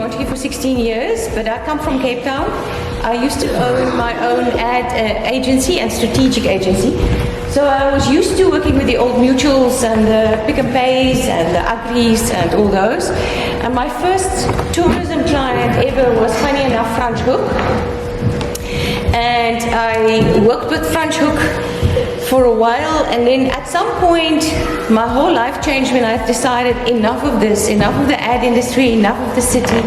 Montagu for 16 years, but I come from Cape Town. I used to own my own ad agency and strategic agency. So I was used to working with the old mutuals and the Pick and Pays and the Agris and all those. And my first tourism client ever was, funny enough, French Hook. And I worked with French Hook for a while, and then at some point my whole life changed when I decided enough of this, enough of the ad industry, enough of the city.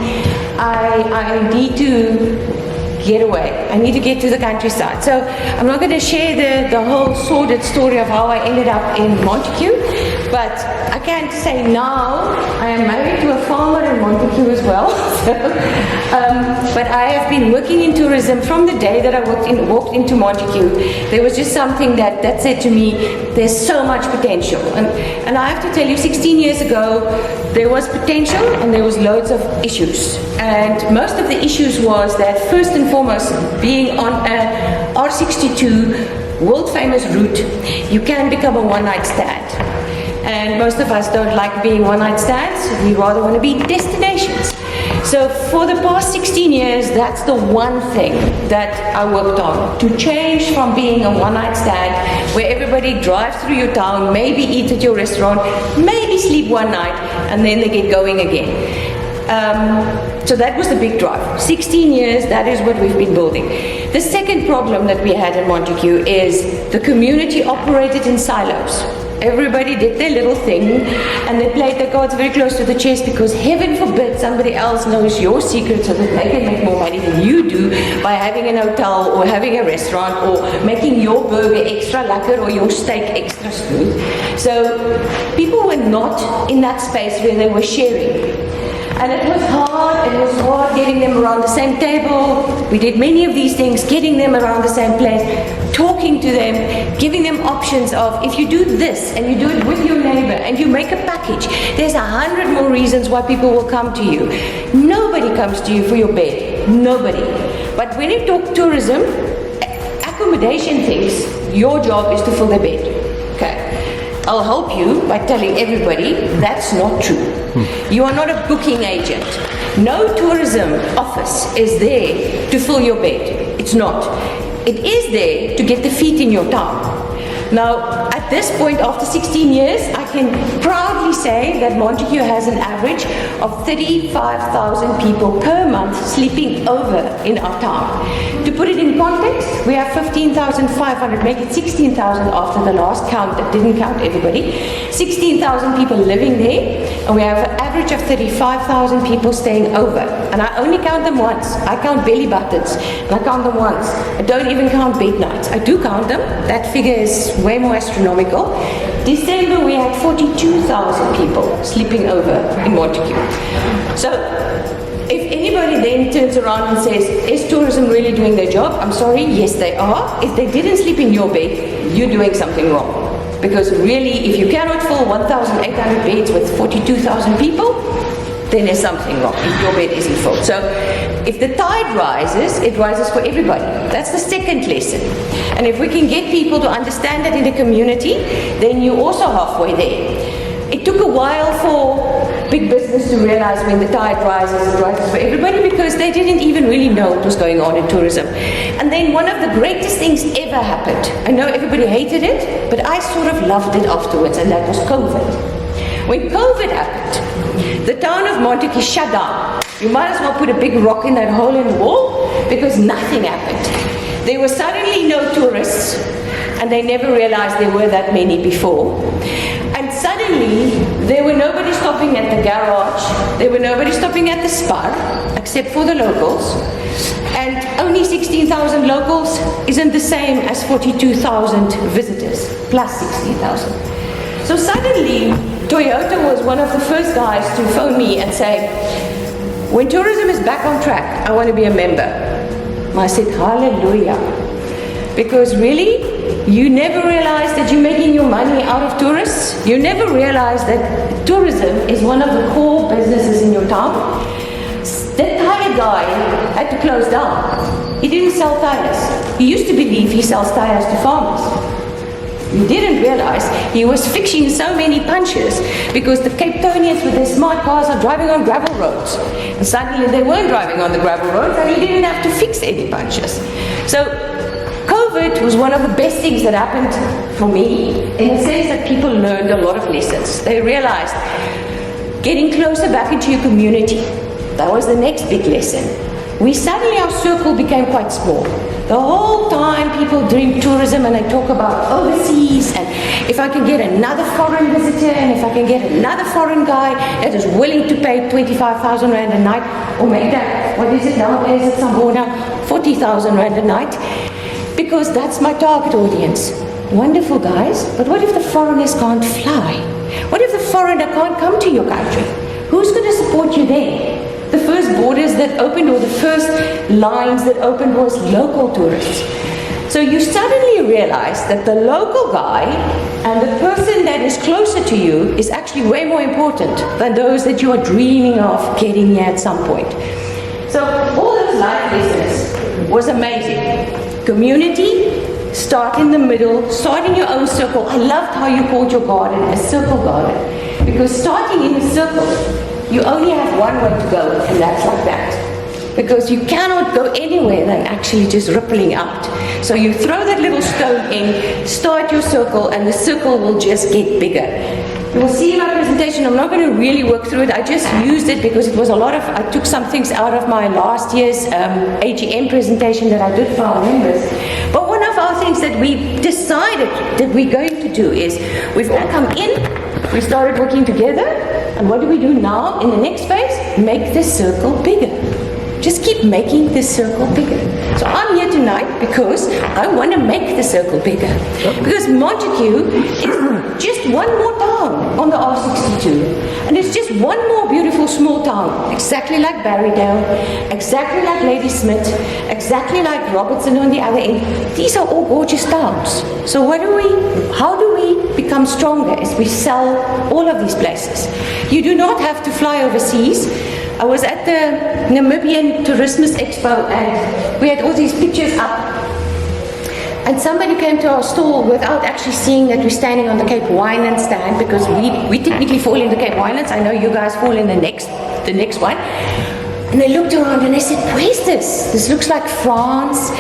I need to get away. I need to get to the countryside. So I'm not going to share the whole sordid story of how I ended up in Montagu, but I can say now I am married to a farmer in Montagu as well. But I have been working in tourism from the day that I walked into Montagu. There was just something that said to me, there's so much potential. And I have to tell you, 16 years ago, there was potential and there was loads of issues. And most of the issues was that, first and foremost, being on a R62 world famous route, you can become a one-night stand. And most of us don't like being one-night stands. We rather want to be destinations. So for the past 16 years, that's the one thing that I worked on, to change from being a one-night stand where everybody drives through your town, maybe eat at your restaurant, maybe sleep one night, and then they get going again. So that was the big drive. 16 years, that is what we've been building. The second problem that we had in Montagu is the community operated in silos. Everybody did their little thing, and they played their cards very close to the chest, because heaven forbid somebody else knows your secret so that they can make more money than you do by having an hotel or having a restaurant or making your burger extra lekker or your steak extra smooth. So people were not in that space where they were sharing. And it was hard getting them around the same table. We did many of these things, getting them around the same place, talking to them, giving them options of, if you do this and you do it with your neighbor and you make a package, there's 100 more reasons why people will come to you. Nobody comes to you for your bed, nobody. But when you talk tourism, accommodation things, your job is to fill their bed. Okay. I'll help you by telling everybody that's not true. You are not a booking agent. No tourism office is there to fill your bed. It's not. It is there to get the feet in your town. Now, at this point, after 16 years, I can proudly say that Montagu has an average of 35,000 people per month sleeping over in our town. To put it in context, we have 15,500, make it 16,000 after the last count that didn't count everybody. 16,000 people living there, and we have an average of 35,000 people staying over. And I only count them once. I count belly buttons, and I count them once. I don't even count bed nights. I do count them. That figure is way more astronomical. December we had 42,000 people sleeping over in Montagu. So if anybody then turns around and says, is tourism really doing their job? I'm sorry, yes they are. If they didn't sleep in your bed, you're doing something wrong. Because really, if you cannot fill 1,800 beds with 42,000 people, then there's something wrong if your bed isn't full. So if the tide rises, it rises for everybody. That's the second lesson. And if we can get people to understand that in the community, then you're also halfway there. It took a while for big business to realize when the tide rises, it rises for everybody, because they didn't even really know what was going on in tourism. And then one of the greatest things ever happened. I know everybody hated it, but I sort of loved it afterwards, and that was COVID. When COVID happened, the town of Montagu shut down. You might as well put a big rock in that hole in the wall, because nothing happened. There were suddenly no tourists, and they never realized there were that many before. And suddenly, there were nobody stopping at the garage, there were nobody stopping at the spar, except for the locals. And only 16,000 locals isn't the same as 42,000 visitors, plus 16,000. So suddenly, Toyota was one of the first guys to phone me and say, when tourism is back on track, I want to be a member. And I said, hallelujah. Because really, you never realize that you're making your money out of tourists. You never realize that tourism is one of the core businesses in your town. That tire guy had to close down. He didn't sell tires. He used to believe he sells tires to farmers. He didn't realize he was fixing so many punches because the Cape Townians with their smart cars are driving on gravel roads. And suddenly they weren't driving on the gravel roads and he didn't have to fix any punches. So COVID was one of the best things that happened for me in the sense that people learned a lot of lessons. They realized getting closer back into your community, that was the next big lesson. Suddenly our circle became quite small. The whole time people dream tourism and they talk about overseas and if I can get another foreign visitor and if I can get another foreign guy that is willing to pay 25,000 Rand a night or maybe what is it nowadays at Sambona, 40,000 Rand a night, because that's my target audience. Wonderful guys, but what if the foreigners can't fly? What if the foreigner can't come to your country? Who's going to support you there? The first borders that opened or the first lines that opened was local tourists. So you suddenly realize that the local guy and the person that is closer to you is actually way more important than those that you are dreaming of getting here at some point. So all those life lessons was amazing. Community, start in the middle, start in your own circle. I loved how you called your garden a circle garden, because starting in a circle, you only have one way to go, and that's like that. Because you cannot go anywhere than actually just rippling out. So you throw that little stone in, start your circle, and the circle will just get bigger. You will see in my presentation, I'm not going to really work through it. I just used it because it was a lot of, I took some things out of my last year's AGM presentation that I did for our members. But one of our things that we decided that we're going to do is, we've all come in, we started working together, and what do we do now in the next phase? Make the circle bigger. Just keep making the circle bigger. So I'm here tonight because I want to make the circle bigger. Because Montagu is just one more town on the R62. And it's just one more beautiful small town. Exactly like Barrydale, exactly like Ladysmith, exactly like Robertson on the other end. These are all gorgeous towns. So how do we become stronger as we sell all of these places? You do not have to fly overseas. I was at the Namibian Tourismus Expo and we had all these pictures up. And somebody came to our stall without actually seeing that we're standing on the Cape Winelands stand, because we technically fall in the Cape Winelands. I know you guys fall in the next one. And they looked around and they said, where's this? This looks like France,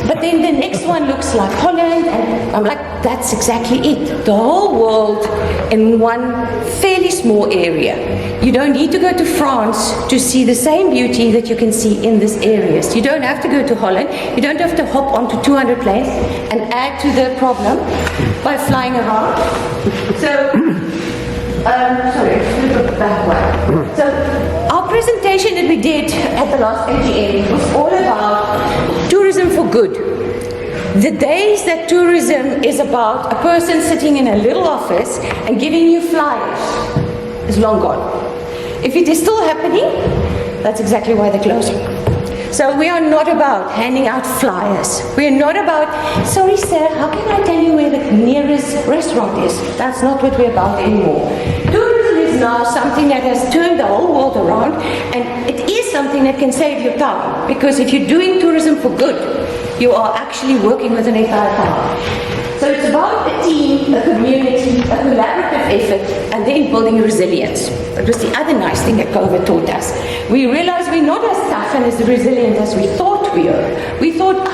but then the next one looks like Holland. And I'm like, that's exactly it. The whole world in one fairly small area. You don't need to go to France to see the same beauty that you can see in these areas. You don't have to go to Holland. You don't have to hop onto 200 planes and add to the problem by flying around. So, sorry, let's look back one. So, our presentation that we did at the last AGM was all about tourism for good. The days that tourism is about a person sitting in a little office and giving you flyers is long gone. If it is still happening, that's exactly why they're closing. So we are not about handing out flyers. We are not about, sorry sir, how can I tell you where the nearest restaurant is? That's not what we're about anymore. Tourism is now something that has turned the whole world around, and it is something that can save your time. Because if you're doing tourism for good, you are actually working with an entire town. So it's about a team, a community, a collaborative effort, and then building resilience. That was the other nice thing that COVID taught us. We realized we're not as tough and as resilient as we thought we are. We thought,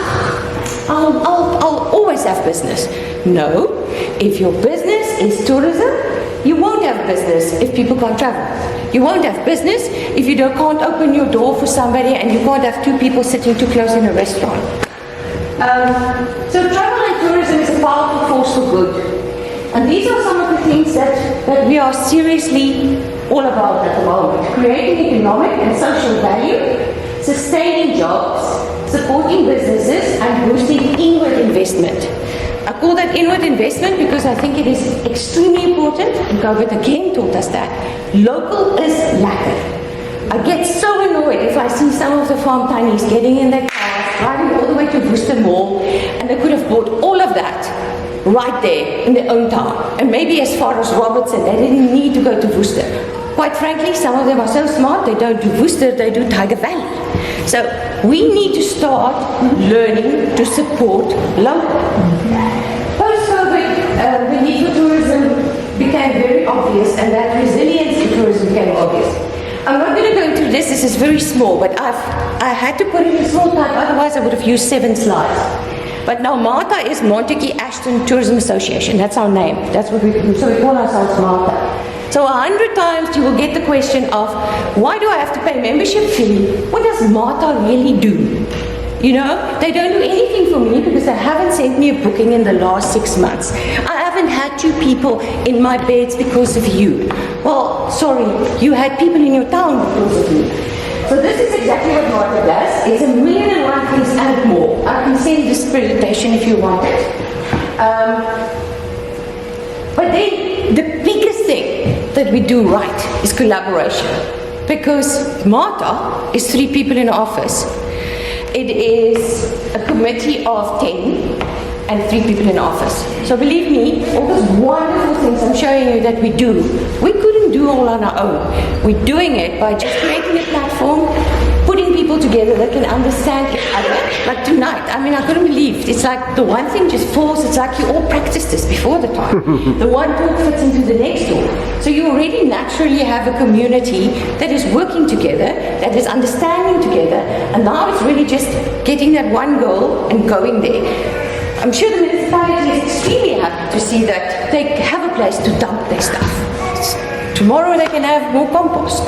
I'll always have business. No, if your business is tourism, you won't have business if people can't travel. You won't have business if you can't open your door for somebody and you can't have two people sitting too close in a restaurant. So travel and tourism is a powerful force for good. And these are some of the things that we are seriously all about at the moment. Creating economic and social value, sustaining jobs, supporting businesses, and boosting inward investment. I call that inward investment because I think it is extremely important, and COVID again taught us that. Local is lacking. I get so annoyed if I see some of the farm tinies getting in their cars, driving all the way to Worcester Mall, and they could have bought all of that right there in their own town, and maybe as far as Robertson. They didn't need to go to Worcester. Quite frankly, some of them are so smart, they don't do Worcester, they do Tiger Valley. So we need to start learning to support local. Post-COVID, obvious, and that resilience in tourism became obvious. I'm not going to go into this. This is very small, but I had to put it in small type, otherwise I would have used 7 slides. But now MATA is Montagu Ashton Tourism Association. That's our name. That's what we do. So we call ourselves MATA. So 100 times you will get the question of, why do I have to pay membership fee? What does MATA really do? You know, they don't do anything for me because they haven't sent me a booking in the last 6 months. I haven't had 2 people in my beds because of you. Well, sorry, you had people in your town because of me. So this is exactly what MATA does. It's 1,000,001 things and more. I can send this presentation if you want it. But then the biggest thing that we do right is collaboration. Because MATA is 3 people in office. It is a committee of 10 and 3 people in office. So believe me, all those wonderful things I'm showing you that we do, we couldn't do all on our own. We're doing it by just creating a platform, putting people together that can understand each other. Like tonight, I mean, I couldn't believe, it's like the one thing just falls, it's like you all practiced this before the time. The one talk fits into the next door. So you already naturally have a community that is working together, that is understanding together, and now it's really just getting that one goal and going there. I'm sure the municipality is extremely happy to see that they have a place to dump their stuff. Tomorrow they can have more compost.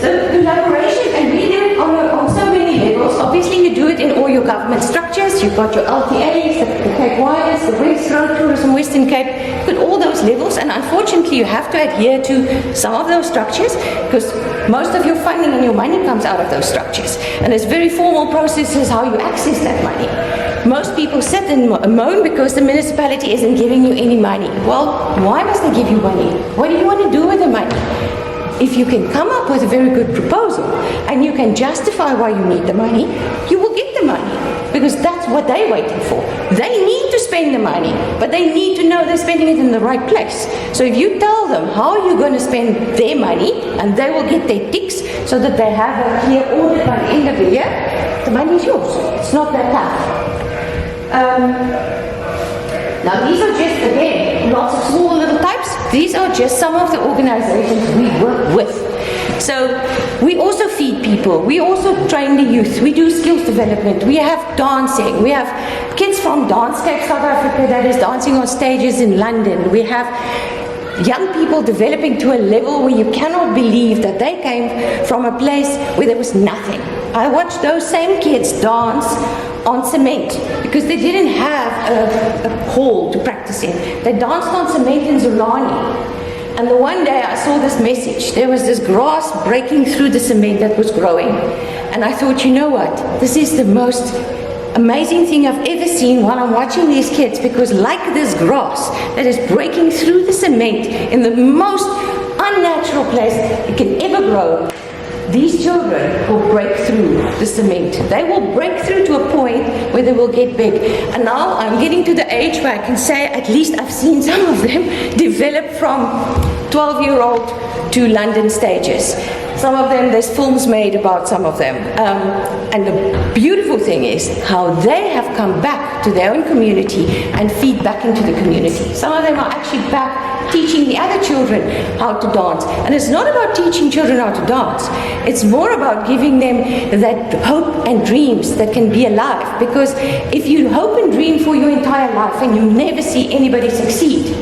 So collaboration, and we do it on so many levels. Obviously you do it in all your government structures. You've got your LTAs, the Cape Widers, the West Road Tourism, Western Cape, you've got all those levels, and unfortunately you have to adhere to some of those structures because most of your funding and your money comes out of those structures. And there's very formal processes how you access that money. Most people sit and moan because the municipality isn't giving you any money. Well, why must they give you money? What do you want to do with the money? If you can come up with a very good proposal and you can justify why you need the money, you will get the money because that's what they're waiting for. They need to spend the money, but they need to know they're spending it in the right place. So if you tell them how you're going to spend their money and they will get their ticks so that they have a clear audit by the end of the year, the money is yours. It's not that tough. Now these are just, again, lots of small little types. These are just some of the organizations we work with. So we also feed people. We also train the youth. We do skills development. We have dancing. We have kids from Dancescape South Africa that is dancing on stages in London. We have young people developing to a level where you cannot believe that they came from a place where there was nothing. I watched those same kids dance on cement because they didn't have a hall to practice in. They danced on cement in Zulani. And the one day I saw this message. There was this grass breaking through the cement that was growing. And I thought, you know what? This is the most amazing thing I've ever seen while I'm watching these kids, because like this grass that is breaking through the cement in the most unnatural place it can ever grow, these children will break through the cement. They will break through to a point where they will get big. And now I'm getting to the age where I can say at least I've seen some of them develop from 12-year-old to London stages. Some of them, there's films made about some of them. And the beautiful thing is how they have come back to their own community and feed back into the community. Some of them are actually back teaching the other children how to dance. And it's not about teaching children how to dance. It's more about giving them that hope and dreams that can be alive. Because if you hope and dream for your entire life and you never see anybody succeed,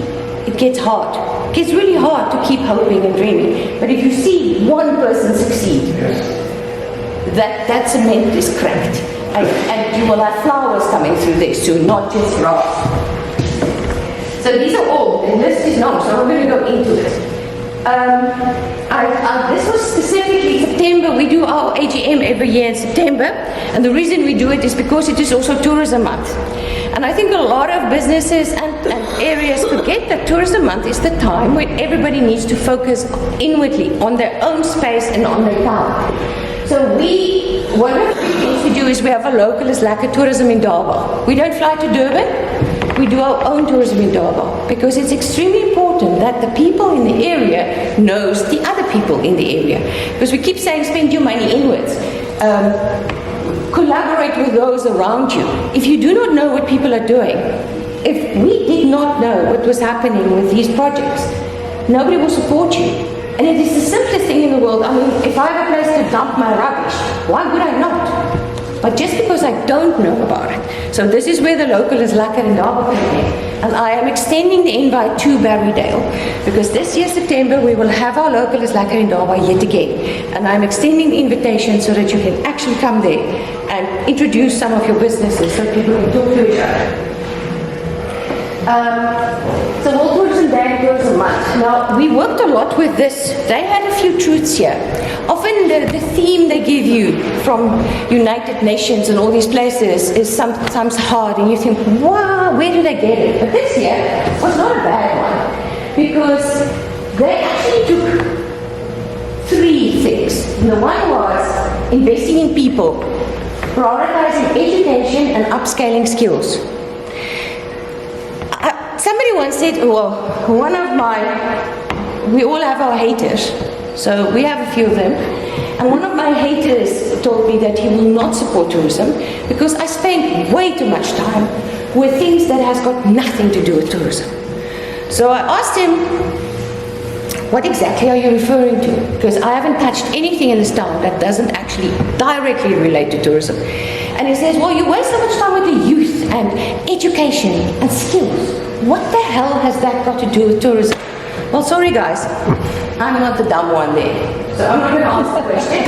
it gets hard. It gets really hard to keep hoping and dreaming. But if you see one person succeed, that cement is cracked. And you will have flowers coming through there soon, not just grass. So these are all, the list is long, so I'm going to go into it. This was specifically September. We do our AGM every year in September. And the reason we do it is because it is also Tourism Month. And I think a lot of businesses and areas forget that Tourism Month is the time when everybody needs to focus inwardly on their own space and on their town. So one of the things we do is we have a local is like a tourism in Durban. We don't fly to Durban, we do our own tourism in Durban because it's extremely important that the people in the area knows the other people in the area. Because we keep saying spend your money inwards. Collaborate with those around you. If you do not know what people are doing, if we did not know what was happening with these projects, nobody will support you. And it is the simplest thing in the world. I mean, if I have a place to dump my rubbish, why would I not? But just because I don't know about it. So this is where the local is lekker in Durban comes in. And I am extending the invite to Barrydale, because this year, September, we will have our local is lekker in Durban yet again. And I'm extending the invitation so that you can actually come there and introduce some of your businesses so people can talk to each other. So World Tourism Day and Tourism Month. Now, we worked a lot with this. They had a few truths here. Often the theme they give you from United Nations and all these places is sometimes hard, and you think, wow, where did they get it? But this year was not a bad one, because they actually took 3 things. And the one was investing in people, prioritizing education and upscaling skills. Somebody once said, well, we all have our haters, so we have a few of them, and one of my haters told me that he will not support tourism because I spend way too much time with things that has got nothing to do with tourism. So I asked him, what exactly are you referring to? Because I haven't touched anything in this town that doesn't actually directly relate to tourism. And he says, well, you waste so much time with the youth and education and skills. What the hell has that got to do with tourism? Well, sorry guys, I'm not the dumb one there, so I'm not going to answer the question.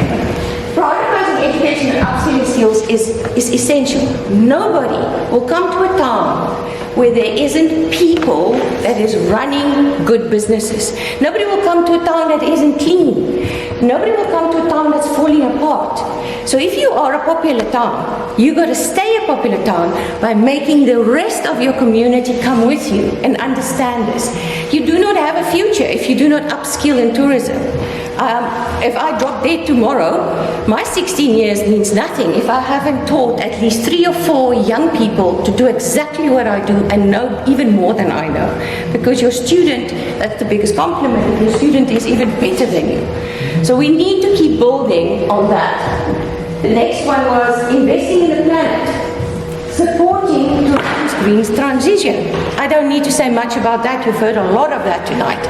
Prioritizing education and upskilling skills is essential. Nobody will come to a town where there isn't people that is running good businesses. Nobody will come to a town that isn't clean. Nobody will come to a town that's falling apart. So if you are a popular town, you got to stay a popular town by making the rest of your community come with you and understand this. You do not have a future if you do not upskill in tourism. If I drop dead tomorrow, my 16 years means nothing if I haven't taught at least 3 or 4 young people to do exactly what I do and know even more than I know. Because your student, that's the biggest compliment, your student is even better than you. So we need to keep building on that. The next one was investing in the planet, supporting tourism's green transition. I don't need to say much about that. You've heard a lot of that tonight.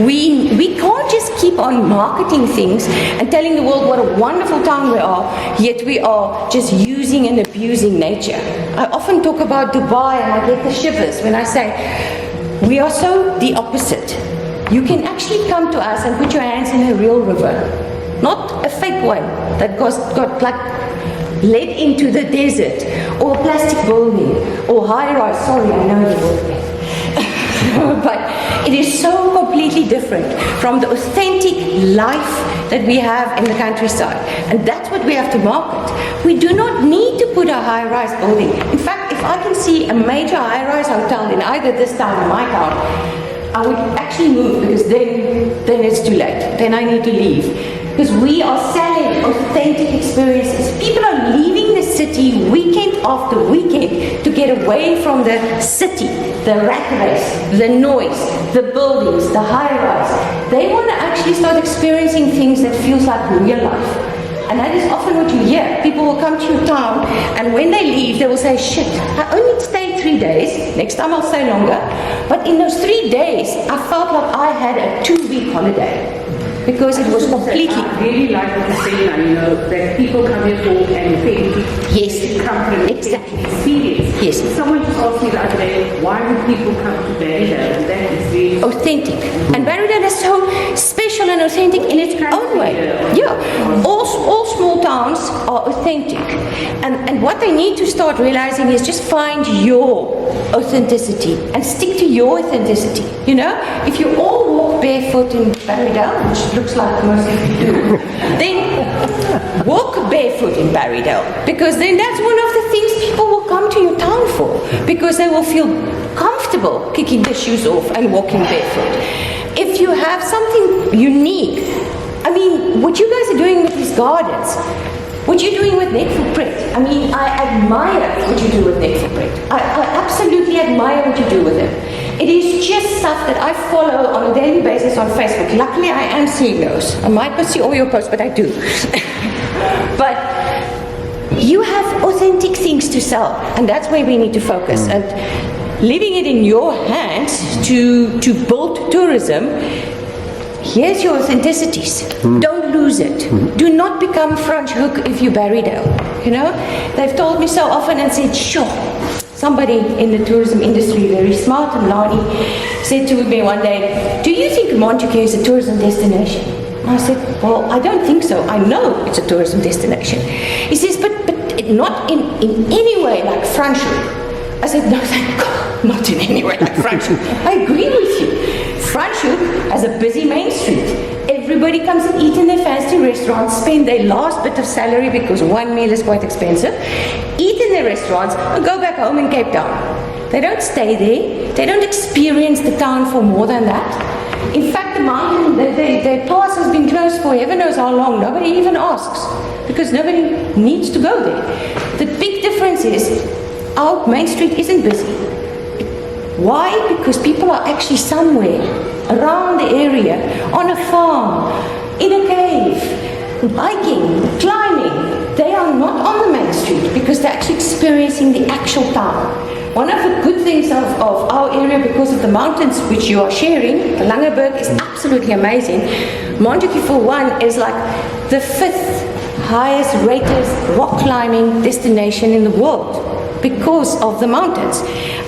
We can't just keep on marketing things and telling the world what a wonderful town we are, yet we are just using and abusing nature. I often talk about Dubai and I get the shivers when I say we are so the opposite. You can actually come to us and put your hands in a real river, not a fake one that got like led into the desert, or a plastic building, or high-rise. Sorry, I know you will be. But it is so completely different from the authentic life that we have in the countryside. And that's what we have to market. We do not need to put a high-rise building. In fact, if I can see a major high-rise hotel in either this town or my town, I would actually move, because then it's too late. Then I need to leave. Because we are selling authentic experiences. People are leaving the city weekend after weekend to get away from the city, the rat race, the noise, the buildings, the high-rise. They want to actually start experiencing things that feels like real life. And that is often what you hear. People will come to your town, and when they leave, they will say, shit, I only stayed 3 days. Next time I'll stay longer. But in those 3 days, I felt like I had a 2-week holiday. Because it was completely... I really like what you're saying now, you know, that people come here for an authentic exactly. experience. Yes. Someone just asked me the other day, why would people come to Barrydale? And that is really... authentic. And Barrydale is so special and authentic in its own way. Yeah. All small towns are authentic. And what they need to start realizing is just find your authenticity and stick to your authenticity. You know, if you all walk barefoot in Barrydale, which looks like most of you do, then walk barefoot in Barrydale, because then that's one of the things people will come to your town for, because they will feel comfortable kicking their shoes off and walking barefoot. If you have something unique, I mean, what you guys are doing with these gardens, what you're doing with Net Footprint, I mean, I admire what you do with Net Footprint. I absolutely admire what you do with it. It is just stuff that I follow on a daily basis on Facebook. Luckily, I am seeing those. I might not see all your posts, but I do. But you have authentic things to sell, and that's where we need to focus. And leaving it in your hands to build tourism here's your authenticities. Don't lose it. Do not become French hook if you Barrydale. You know, they've told me so often and said, sure. Somebody in the tourism industry, very smart, and Lani, said to me one day, do you think Montagu is a tourism destination? I said, well, I don't think so. I know it's a tourism destination. He says, but not in any way like French hook. I said, no, thank God, not in any way like French hook. I agree with you. French hook has a busy main street. Everybody comes and eat in their fancy restaurants, spend their last bit of salary because one meal is quite expensive, eat in their restaurants, and go back home in Cape Town. They don't stay there. They don't experience the town for more than that. In fact, the mountain, the pass has been closed for heaven knows how long. Nobody even asks because nobody needs to go there. The big difference is our main street isn't busy. Why? Because people are actually somewhere around the area, on a farm, in a cave, biking, climbing. They are not on the main street because they're actually experiencing the actual town. One of the good things of our area, because of the mountains which you are sharing, the Langeberg is absolutely amazing. Montagu, for one, is like the 5th highest rated rock climbing destination in the world because of the mountains.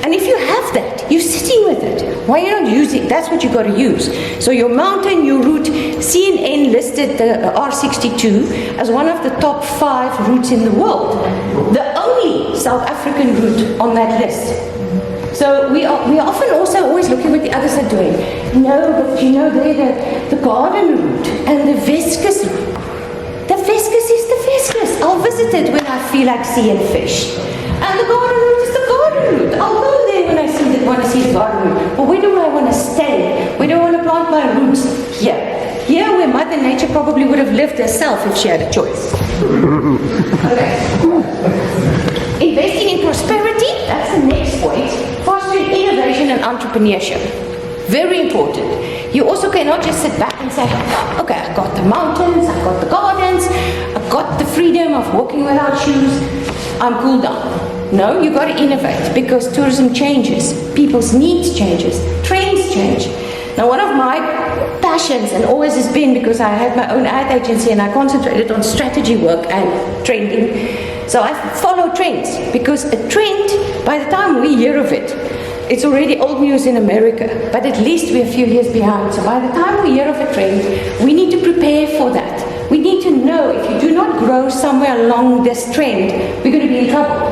And if you have that, you're sitting with it. Why are you not using it? That's what you got to use. So your mountain, your route, CNN listed the R62 as one of the top 5 routes in the world. The only South African route on that list. So we are often also always looking what the others are doing. No, but you know, they're the garden route and the Vescus route. The Vescus is the Vescus. I'll visit it when I feel like seeing fish. And the garden route is the garden route. I'll go there when I want to see the garden route. But where do I want to stay? Where do I want to plant my roots? Here. Here where Mother Nature probably would have lived herself if she had a choice. Okay. Investing in prosperity, that's the next point. Fostering innovation and entrepreneurship. Very important. You also cannot just sit back and say, okay, I've got the mountains, I've got the gardens, I've got the freedom of walking without shoes, I'm cool down. No, you've got to innovate because tourism changes, people's needs changes, trends change. Now, one of my passions, and always has been because I had my own ad agency and I concentrated on strategy work and trending. So I follow trends because a trend, by the time we hear of it, it's already old news in America, but at least we're a few years behind. So by the time we hear of a trend, we need to prepare for that. We need to know if you do not grow somewhere along this trend, we're going to be in trouble.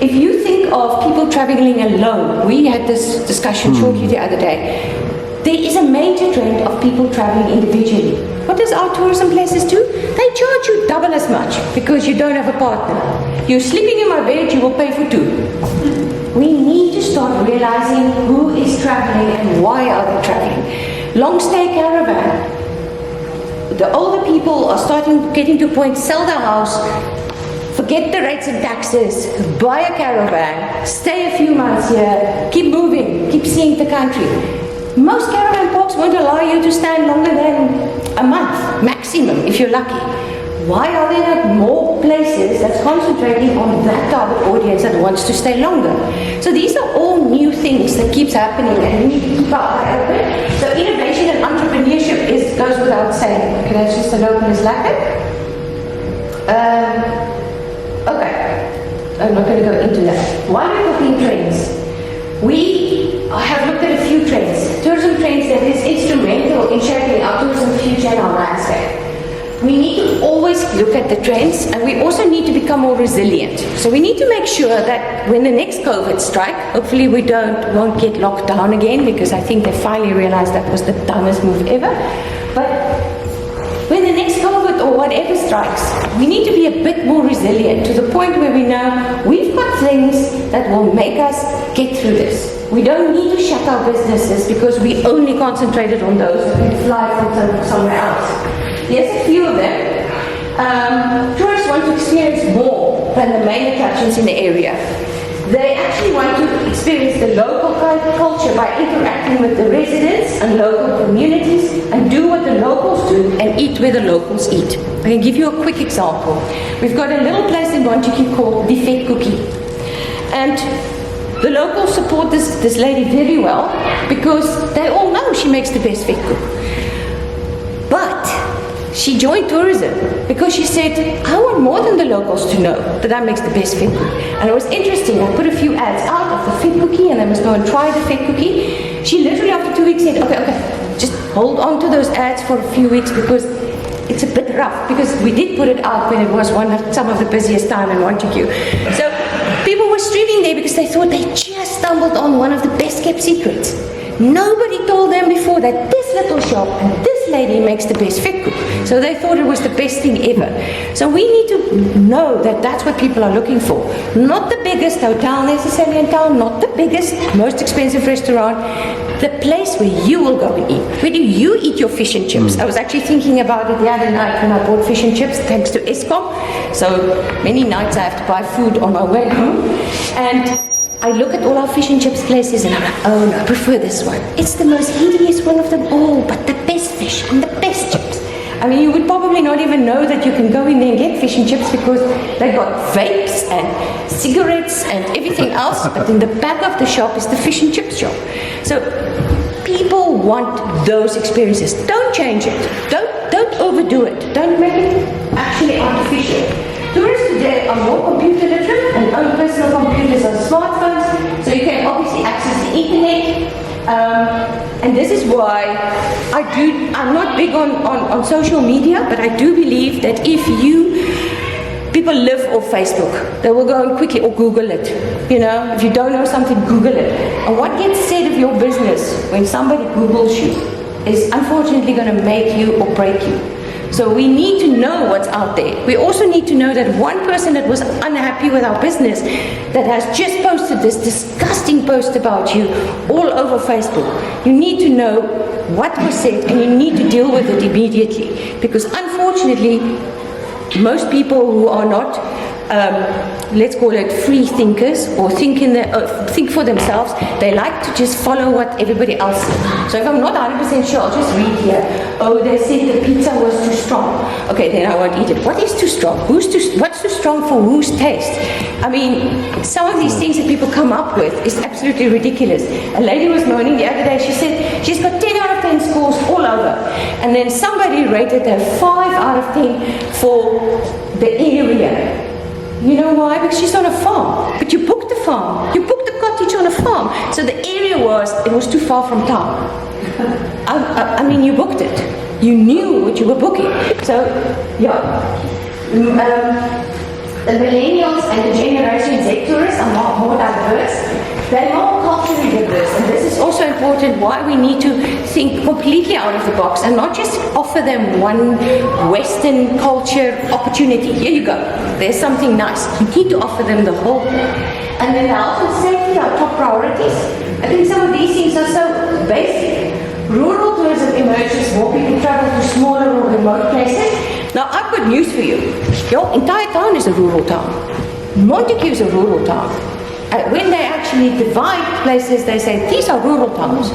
If you think of people traveling alone, we had this discussion shortly the other day. There is a major trend of people traveling individually. What does our tourism places do? They charge you double as much because you don't have a partner. You're sleeping in my bed, you will pay for 2. We need to start realizing who is traveling and why are they traveling. Long stay caravan. The older people are getting to a point, sell their house, forget the rates and taxes, buy a caravan, stay a few months here, keep moving, keep seeing the country. Most caravan parks won't allow you to stand longer than a month, maximum, if you're lucky. Why are there not more places that's concentrating on that target audience that wants to stay longer? So these are all new things that keeps happening and we need to keep our eye open. So innovation and entrepreneurship goes without saying. Okay, that's just an open as lekker. Okay, I'm not going to go into that. Why are we talking trends? We have looked at a few trends. Tourism trends that is instrumental in shaping our tourism future and our landscape. We need to always look at the trends and we also need to become more resilient. So we need to make sure that when the next COVID strike, hopefully we won't get locked down again because I think they finally realized that was the dumbest move ever. But when the next COVID or whatever strikes, we need to be a bit more resilient to the point where we know we've got things that will make us get through this. We don't need to shut our businesses because we only concentrated on those that can fly from somewhere else. There's a few of them. Tourists want to experience more than the main attractions in the area. They actually want to experience the local culture by interacting with the residents and local communities and do what the locals do and eat where the locals eat. I can give you a quick example. We've got a little place in Montagu called the Vet Cookie. And the locals support this lady very well because they all know she makes the best vet cook. she joined tourism because she said, I want more than the locals to know that I makes the best fig cookie. And it was interesting. I put a few ads out of the fig cookie, and they must go and try the fig cookie. She literally after 2 weeks said, okay, just hold on to those ads for a few weeks because it's a bit rough, because we did put it out when it was some of the busiest time in Montagu. So people were streaming there because they thought they just stumbled on one of the best kept secrets. Nobody told them before that this little shop and this lady makes the best fig cookie. So they thought it was the best thing ever. So we need to know that that's what people are looking for. Not the biggest hotel necessarily in town, not the biggest, most expensive restaurant. The place where you will go and eat. Where do you eat your fish and chips? I was actually thinking about it the other night when I bought fish and chips, thanks to Eskom. So many nights I have to buy food on my way home. And I look at all our fish and chips places and I'm like, oh no, I prefer this one. It's the most hideous one of them all, but the best fish and the best chips. I mean, you would probably not even know that you can go in there and get fish and chips because they've got vapes and cigarettes and everything else, but in the back of the shop is the fish and chips shop. So people want those experiences. Don't change it. Don't overdo it. Don't make it actually artificial. Tourists today are more computer literate and own personal computers and smartphones, so you can obviously access the internet. And this is why I'm not big on social media, but I do believe that if people live off Facebook, they will go and quickly, or Google it. You know, if you don't know something, Google it. And what gets said of your business when somebody Googles you is unfortunately going to make you or break you. So we need to know what's out there. We also need to know that one person that was unhappy with our business, that has just posted this disgusting post about you all over Facebook, you need to know what was said and you need to deal with it immediately. Because unfortunately, most people who are not, let's call it free thinkers, or think for themselves, they like to just follow what everybody else says. So if I'm not 100% sure, I'll just read here. Oh, they said the pizza was too strong. Okay, then I won't eat it. What is too strong? What's too strong for whose taste? I mean, some of these things that people come up with is absolutely ridiculous. A lady was moaning the other day. She said she's got 10 out of 10 scores all over. And then somebody rated her 5 out of 10 for the area. You know why? Because she's on a farm. But you booked the farm. You booked the cottage on a farm. So the area it was too far from town. I mean, you booked it. You knew what you were booking. So, yeah. The millennials and the Generation Z tourists are more diverse. They're more culturally diverse, and this is also important why we need to think completely out of the box and not just offer them one Western culture opportunity. Here you go. There's something nice. You need to offer them the whole thing. And then health and safety are top priorities. I think some of these things are so basic. Rural tourism emerges, more people travel to smaller or remote places. Now, I've got news for you. Your entire town is a rural town. Montagu is a rural town. When they actually divide places, they say, these are rural towns.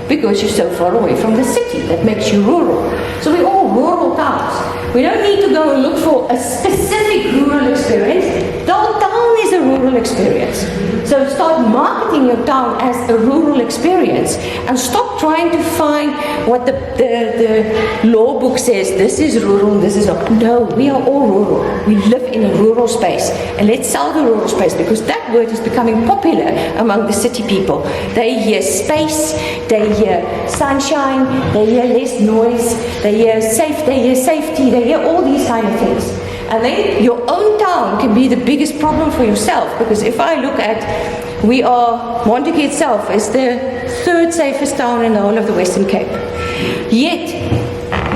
Because you're so far away from the city, that makes you rural. So we're all rural towns. We don't need to go and look for a specific rural experience. The whole town is a rural experience. So start marketing your town as a rural experience and stop trying to find what the law book says. This is rural, this is not. No, we are all rural. We live in a rural space. And let's sell the rural space because that word is becoming popular among the city people. They hear space, they hear sunshine, they hear less noise, they hear safety, they hear all these kind of things. And then your own town can be the biggest problem for yourself, because if I look at, Montagu itself is the 3rd safest town in the whole of the Western Cape. Yet,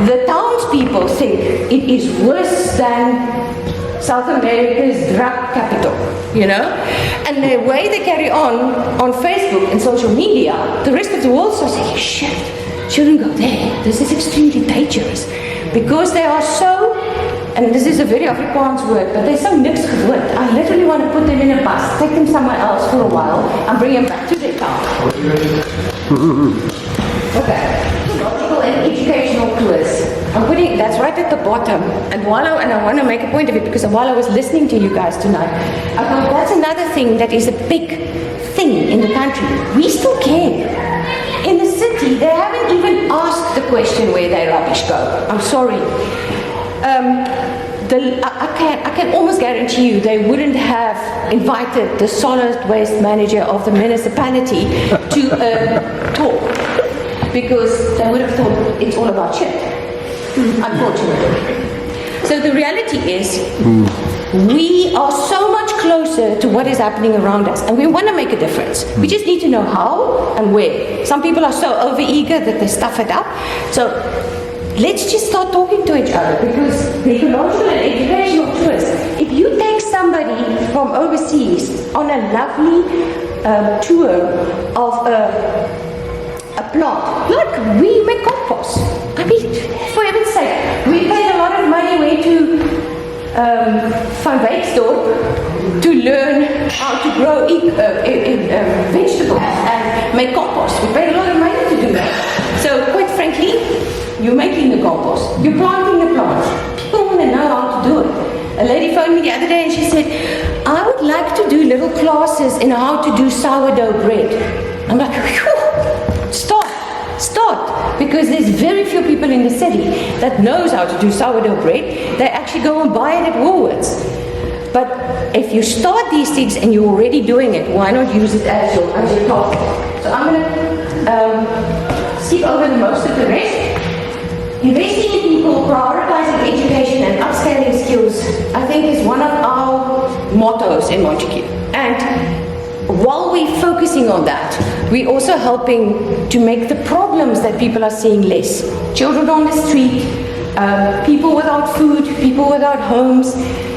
the townspeople think it is worse than South America's drug capital, you know? And the way they carry on Facebook and social media, the rest of the world starts saying, shit, shouldn't go there. This is extremely dangerous. Because they are so, and this is a very Afrikaans word, but they're so mixed with. I literally want to put them in a bus, take them somewhere else for a while, and bring them back to their town. Okay. Logical and educational tours. That's right at the bottom. And I want to make a point of it, because while I was listening to you guys tonight, I thought that's another thing that is a big thing in the country. We still care. In the city, they haven't even asked the question where their rubbish go. I'm sorry. I can almost guarantee you they wouldn't have invited the solid waste manager of the municipality to talk, because they would have thought it's all about shit, unfortunately. So the reality is, we are so much closer to what is happening around us, and we want to make a difference. We just need to know how and where. Some people are so overeager that they stuff it up. So let's just start talking to each other, because the ecological and educational tours, if you take somebody from overseas on a lovely tour of a plot, like we make compost. I mean, for heaven's sake, we paid a lot of money, went to Van Wyksdorp to learn how to grow vegetables and make compost. We paid a lot of money to do that. So quite frankly, you're making the compost, you're planting the plants. People want to know how to do it. A lady phoned me the other day and she said, I would like to do little classes in how to do sourdough bread. I'm like, whew, start, because there's very few people in the city that knows how to do sourdough bread. They actually go and buy it at Woolworths. But if you start these things and you're already doing it, why not use it as your topic? So I'm going to skip over most of the rest. Investing in people, prioritizing education and upscaling skills, I think is one of our mottos in Montagu. And while we're focusing on that, we're also helping to make the problems that people are seeing less. Children on the street, people without food, people without homes.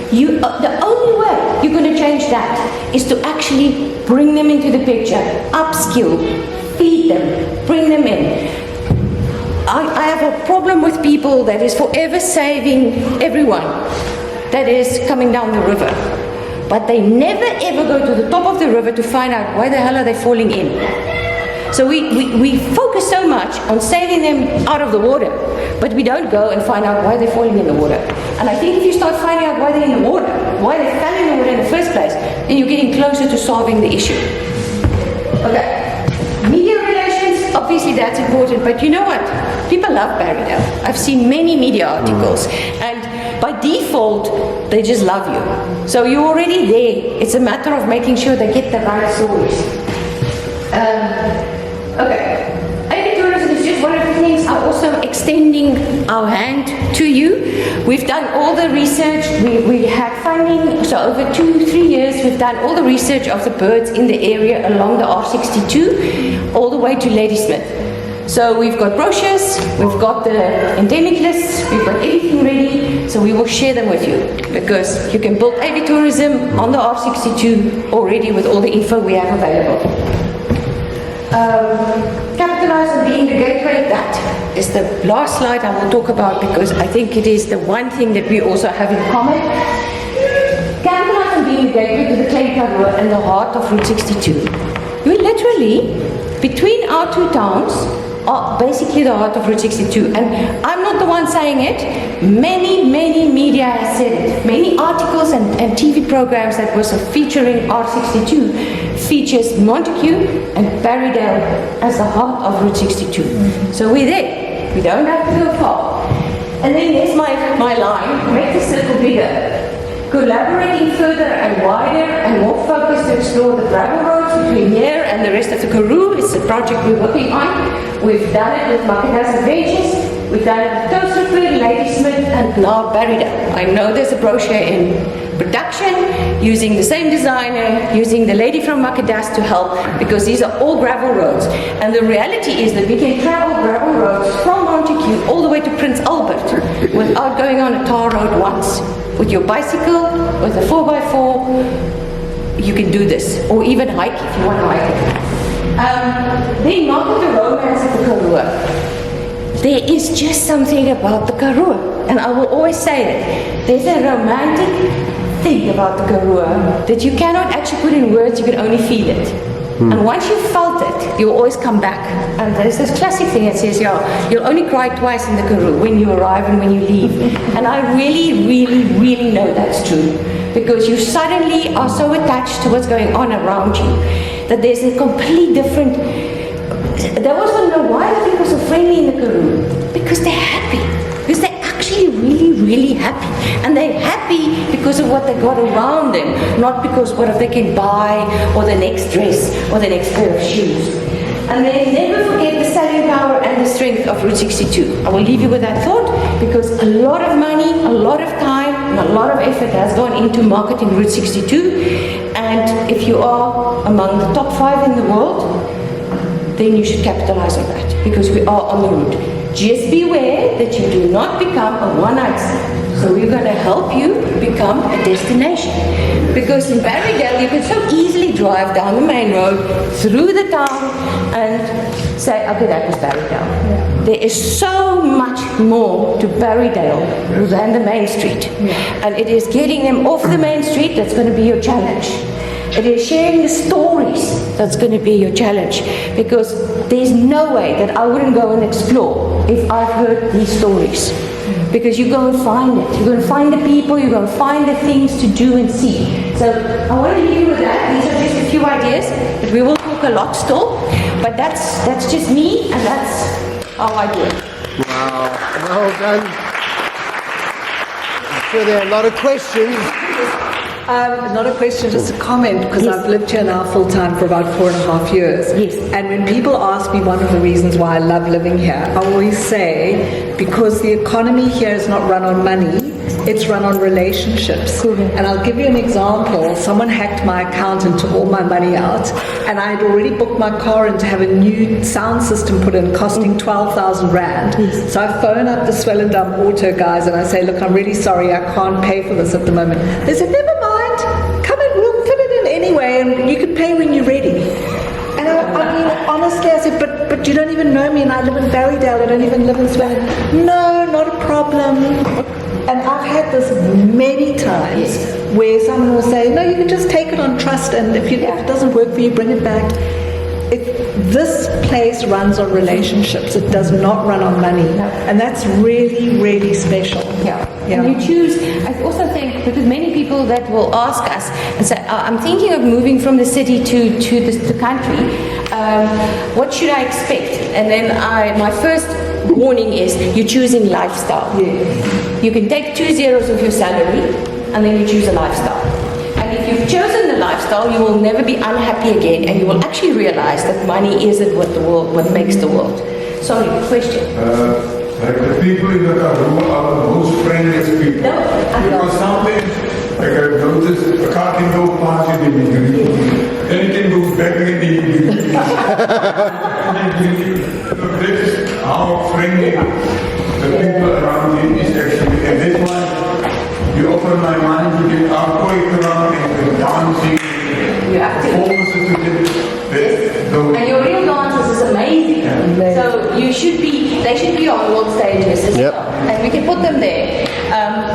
The only way you're going to change that is to actually bring them into the picture, upskill, feed them, bring them in. I have a problem with people that is forever saving everyone that is coming down the river. But they never ever go to the top of the river to find out why the hell are they falling in. So we focus so much on saving them out of the water, but we don't go and find out why they're falling in the water. And I think if you start finding out why they're in the water, why they fell in the water in the first place, then you're getting closer to solving the issue. Okay. Media relations, obviously that's important, but you know what? People love Barrydale. I've seen many media articles, and by default, they just love you. So you're already there. It's a matter of making sure they get the right stories. Okay. Agritourism is just one of the things. I'm also extending our hand to you. We've done all the research. We had funding, so over 2-3 years, we've done all the research of the birds in the area along the R62, all the way to Ladysmith. So we've got brochures, we've got the endemic lists, we've got everything ready, so we will share them with you, because you can build agritourism on the R62 already with all the info we have available. Capitalize on being the gateway. That is the last slide I will talk about, because I think it is the one thing that we also have in common. Capitalize on being the gateway to the Clay Karoo and the heart of Route 62. You're literally, between our two towns, are basically the heart of Route 62. And I'm not the one saying it. Many media has said it. Many articles and TV programs that was featuring R62 features Montagu and Barrydale as the heart of Route 62. So we're there. We don't have to go far. And then there's my line, make the circle bigger. Collaborating further and wider and more focused to explore the gravel roads between here and the rest of the Karoo. It's a project we're working on. We've done it with Montagu Adventures, we've done it with Toasterford, Ladysmith, and now Barrydale. I know there's a brochure in production, using the same designer, using the lady from Montagu to help, because these are all gravel roads. And the reality is that we can travel gravel roads from Montagu all the way to Prince Albert without going on a tar road once. With your bicycle, with a 4x4, you can do this. Or even hike if you want to hike it. Then not the romance of the Karoo. There is just something about the Karoo. And I will always say that. There's a romantic thing about the Karoo that you cannot actually put in words, you can only feel it. And once you've felt it, you'll always come back. And there's this classic thing that says, you'll only cry twice in the Karoo, when you arrive and when you leave. And I really know that's true. Because you suddenly are so attached to what's going on around you, that there's a complete different... They always want to know why are people so friendly in the Karoo? Because they're happy. Because they actually really really happy. And they're happy because of what they got around them, not because what they can buy, or the next dress, or the next pair of shoes. And then never forget the selling power and the strength of Route 62. I will leave you with that thought, because a lot of money, a lot of time, and a lot of effort has gone into marketing Route 62. And if you are among the top 5 in the world, then you should capitalize on that, because we are on the route. Just beware that you do not become a one-night stand. So we're going to help you become a destination. Because in Barrydale, you can so easily drive down the main road, through the town, and say, okay, that was Barrydale. Yeah. There is so much more to Barrydale than the main street. Yeah. And it is getting them off the main street that's going to be your challenge. It is sharing the stories that's going to be your challenge, because there's no way that I wouldn't go and explore if I've heard these stories. Because you go and find it. You're going to find the people, you're going to find the things to do and see. So I want to leave you with that. These are just a few ideas, but we will talk a lot still. But that's just me, and that's how I do it. Wow, well done. I'm sure there are a lot of questions. Not a question, just a comment, because I've lived here now full time for about 4.5 years. Yes. And when people ask me one of the reasons why I love living here, I always say, because the economy here is not run on money, it's run on relationships. Cool. And I'll give you an example. Someone hacked my account and took all my money out, and I had already booked my car in to have a new sound system put in, costing 12,000 Rand. Yes. So I phone up the Swellendam Auto guys and I say, look, I'm really sorry, I can't pay for this at the moment. They said, never mind. Come in, we'll fit it in anyway, and you can pay when you're ready. And I mean, honestly, I said, but you don't even know me, and I live in Barrydale, I don't even live in Swellendam. No, not a problem. And I've had this many times where someone will say, no, you can just take it on trust, and if it doesn't work for you, bring it back. This place runs on relationships. It does not run on money. No. And that's really, really special. Yeah. And you choose, I also think, because many people that will ask us and say, I'm thinking of moving from the city to the country, what should I expect? And then my first warning is, you're choosing lifestyle. Yes. You can take 2 zeros of your salary, and then you choose a lifestyle. And if you've chosen the lifestyle, you will never be unhappy again, and you will actually realize that money isn't what makes the world. Sorry, question. Like the people in the Karoo are the most friendliest people. No, Because sometimes, like I've noticed, a car can go past in the evening, then it can go back in the evening. So this is how friendly the people around you is actually. And this one, you offer my money to get our colleague around and the dancing, performances to get and your real dances is amazing. So they should be on world stages as well. And we can put them there.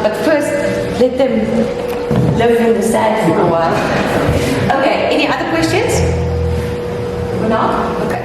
But first, let them live in the sand for a while. Okay, any other questions? For now? Okay.